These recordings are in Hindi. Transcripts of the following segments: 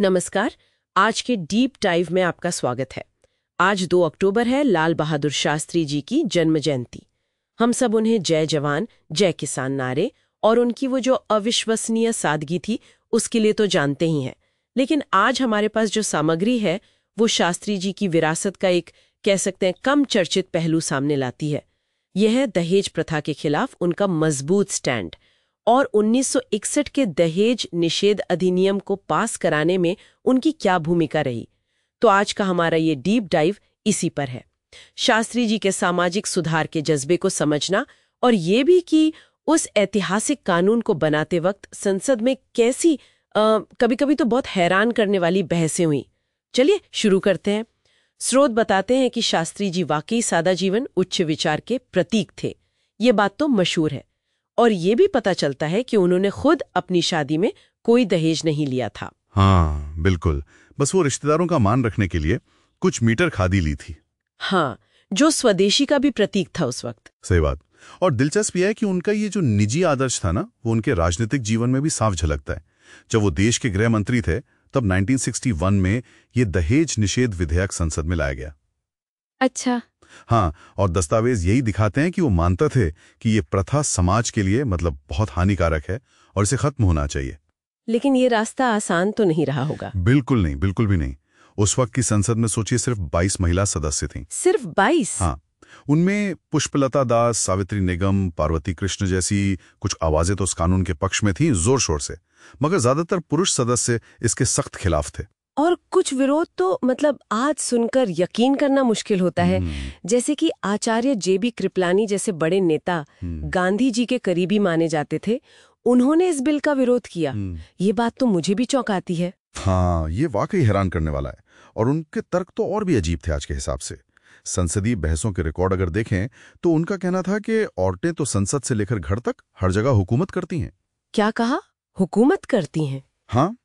नमस्कार। आज के डीप डाइव में आपका स्वागत है। आज 2 अक्टूबर है, लाल बहादुर शास्त्री जी की जन्म जयंती। हम सब उन्हें जय जवान जय किसान नारे और उनकी वो जो अविश्वसनीय सादगी थी उसके लिए तो जानते ही हैं। लेकिन आज हमारे पास जो सामग्री है वो शास्त्री जी की विरासत का एक कह सकते हैं कम चर्चित पहलू सामने लाती है। यह है दहेज प्रथा के खिलाफ उनका मजबूत स्टैंड और 1961 के दहेज निषेध अधिनियम को पास कराने में उनकी क्या भूमिका रही। तो आज का हमारा ये डीप डाइव इसी पर है। शास्त्री जी के सामाजिक सुधार के जज्बे को समझना और ये भी कि उस ऐतिहासिक कानून को बनाते वक्त संसद में कैसी कभी-कभी तो बहुत हैरान करने वाली बहसें हुई। चलिए शुरू करते हैं। स्रोत बताते हैं कि शास्त्री जी वाकई सादा जीवन उच्च विचार के प्रतीक थे। ये बात तो मशहूर है। और ये भी पता चलता है कि उन्होंने खुद अपनी शादी में कोई दहेज नहीं लिया था। हाँ बिल्कुल, बस वो रिश्तेदारों का मान रखने के लिए कुछ मीटर खादी ली थी। हाँ, जो स्वदेशी का भी प्रतीक था उस वक्त। सही बात। और दिलचस्प यह है कि उनका ये जो निजी आदर्श था ना, वो उनके राजनीतिक जीवन में भी साफ झलकता है। जब वो देश के गृह मंत्री थे तब 1961 में ये दहेज निषेध विधेयक संसद में लाया गया। अच्छा। हाँ, और दस्तावेज यही दिखाते हैं कि वो मानते थे कि ये प्रथा समाज के लिए बहुत हानिकारक है और इसे खत्म होना चाहिए। लेकिन ये रास्ता आसान तो नहीं रहा होगा। बिल्कुल नहीं, बिल्कुल भी नहीं। उस वक्त की संसद में सोचिए सिर्फ 22 महिला सदस्य थीं। सिर्फ 22? हाँ, उनमें पुष्पलता दास, सावित्री निगम, पार्वती कृष्ण जैसी कुछ आवाजें तो उस कानून के पक्ष में थीं जोर शोर से, मगर ज्यादातर पुरुष सदस्य इसके सख्त खिलाफ थे। और कुछ विरोध तो आज सुनकर यकीन करना मुश्किल होता है। जैसे कि आचार्य जेबी कृपलानी जैसे बड़े नेता गांधी जी के करीबी माने जाते थे, उन्होंने इस बिल का विरोध किया। ये बात तो मुझे भी चौंकाती है। हाँ, ये वाकई हैरान करने वाला है। और उनके तर्क तो और भी अजीब थे आज के हिसाब से। संसदीय बहसों के रिकॉर्ड अगर देखें तो उनका कहना था कि औरतें तो संसद से लेकर घर तक हर जगह हुकूमत करती हैं। क्या कहा? हुकूमत करती हैं? हाँ,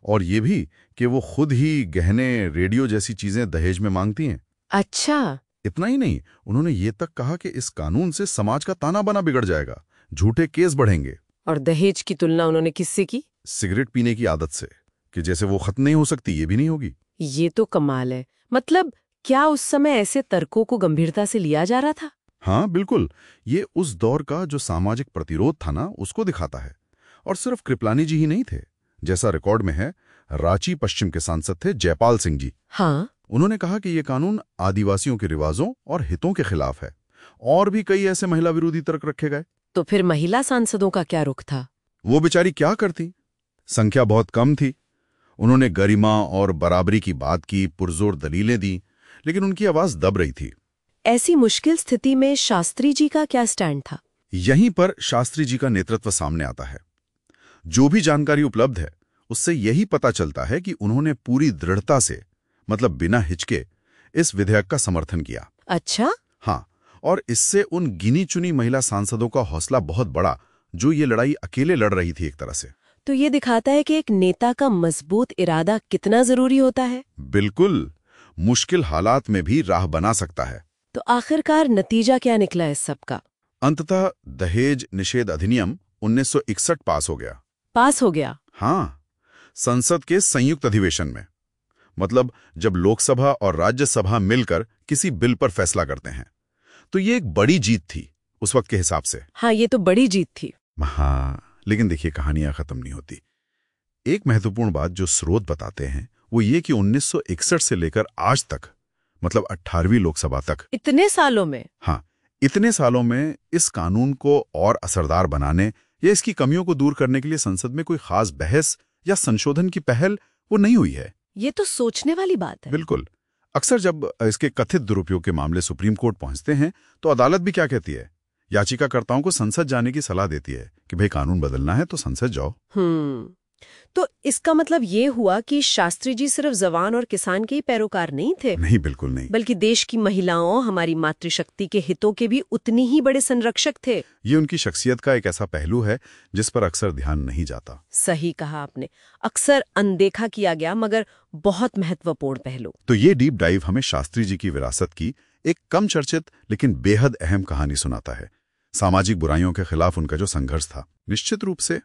और ये भी कि वो खुद ही गहने, रेडियो जैसी चीजें दहेज में मांगती हैं। अच्छा। इतना ही नहीं, उन्होंने ये तक कहा कि इस कानून से समाज का ताना बाना बिगड़ जाएगा, झूठे केस बढ़ेंगे। और दहेज की तुलना उन्होंने किससे की? सिगरेट पीने की आदत से, कि जैसे वो खत्म नहीं हो सकती, ये भी नहीं होगी। ये तो कमाल है। क्या उस समय ऐसे तर्कों को गंभीरता से लिया जा रहा था? हाँ बिल्कुल, ये उस दौर का जो सामाजिक प्रतिरोध था ना, उसको दिखाता है। और सिर्फ कृपलानी जी ही नहीं थे। जैसा रिकॉर्ड में है, रांची पश्चिम के सांसद थे जयपाल सिंह जी। हाँ। उन्होंने कहा कि ये कानून आदिवासियों के रिवाजों और हितों के खिलाफ है। और भी कई ऐसे महिला विरोधी तर्क रखे गए। तो फिर महिला सांसदों का क्या रुख था? वो बेचारी क्या करती, संख्या बहुत कम थी। उन्होंने गरिमा और बराबरी की बात की, पुरजोर दलीलें दी, लेकिन उनकी आवाज दब रही थी। ऐसी मुश्किल स्थिति में शास्त्री जी का क्या स्टैंड था? यहीं पर शास्त्री जी का नेतृत्व सामने आता है। जो भी जानकारी उपलब्ध है उससे यही पता चलता है कि उन्होंने पूरी दृढ़ता से, बिना हिचके, इस विधेयक का समर्थन किया। अच्छा? हाँ, और इससे उन गिनी चुनी महिला सांसदों का हौसला बहुत बड़ा, जो ये लड़ाई अकेले लड़ रही थी एक तरह से। तो ये दिखाता है कि एक नेता का मजबूत इरादा कितना जरूरी होता है। बिल्कुल, मुश्किल हालात में भी राह बना सकता है। तो आखिरकार नतीजा क्या निकला इस सब का? अंततः दहेज निषेध अधिनियम 1961 पास हो गया। पास हो गया? हाँ, संसद के संयुक्त अधिवेशन में। जब लोकसभा और राज्यसभा मिलकर किसी बिल पर फैसला करते हैं, तो ये एक बड़ी जीत थी उस वक्त के हिसाब से। हाँ, ये तो बड़ी जीत थी। हाँ, लेकिन देखिए, कहानियां खत्म नहीं होती। एक महत्वपूर्ण बात जो स्रोत बताते हैं वो ये कि 1961 से लेकर आज तक, 18वीं लोकसभा तक, इतने सालों में? हाँ, इतने सालों में इस कानून को और असरदार बनाने या इसकी कमियों को दूर करने के लिए संसद में कोई खास बहस या संशोधन की पहल वो नहीं हुई है। ये तो सोचने वाली बात है। बिल्कुल। अक्सर जब इसके कथित दुरुपयोग के मामले सुप्रीम कोर्ट पहुंचते हैं तो अदालत भी क्या कहती है, याचिकाकर्ताओं को संसद जाने की सलाह देती है कि भाई कानून बदलना है तो संसद जाओ। तो इसका ये हुआ कि शास्त्री जी सिर्फ जवान और किसान के ही पैरोकार नहीं थे? नहीं, बिल्कुल नहीं। बल्कि देश की महिलाओं, हमारी मातृशक्ति के हितों के भी उतनी ही बड़े संरक्षक थे। ये उनकी शख्सियत का एक ऐसा पहलू है जिस पर अक्सर ध्यान नहीं जाता। सही कहा आपने, अक्सर अनदेखा किया गया मगर बहुत महत्वपूर्ण पहलू। तो ये डीप डाइव हमें शास्त्री जी की विरासत की एक कम चर्चित लेकिन बेहद अहम कहानी सुनाता है। सामाजिक बुराइयों के खिलाफ उनका जो संघर्ष था, निश्चित रूप से।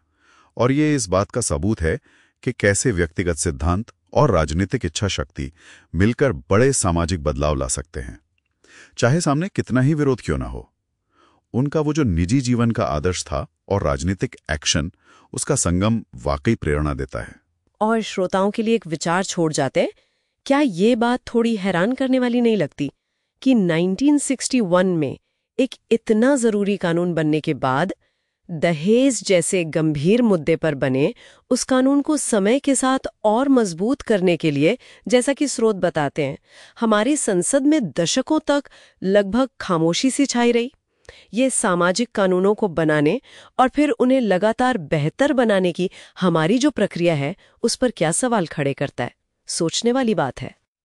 और ये इस बात का सबूत है कि कैसे व्यक्तिगत सिद्धांत और राजनीतिक इच्छा शक्ति मिलकर बड़े सामाजिक बदलाव ला सकते हैं, चाहे सामने कितना ही विरोध क्यों ना हो। उनका वो जो निजी जीवन का आदर्श था और राजनीतिक एक्शन, उसका संगम वाकई प्रेरणा देता है। और श्रोताओं के लिए एक विचार छोड़ जाते हैं, क्या ये बात थोड़ी हैरान करने वाली नहीं लगती कि 1961 में एक इतना जरूरी कानून बनने के बाद दहेज जैसे गंभीर मुद्दे पर बने उस कानून को समय के साथ और मजबूत करने के लिए, जैसा कि स्रोत बताते हैं, हमारी संसद में दशकों तक लगभग खामोशी सी छाई रही। ये सामाजिक कानूनों को बनाने और फिर उन्हें लगातार बेहतर बनाने की हमारी जो प्रक्रिया है, उस पर क्या सवाल खड़े करता है? सोचने वाली बात है।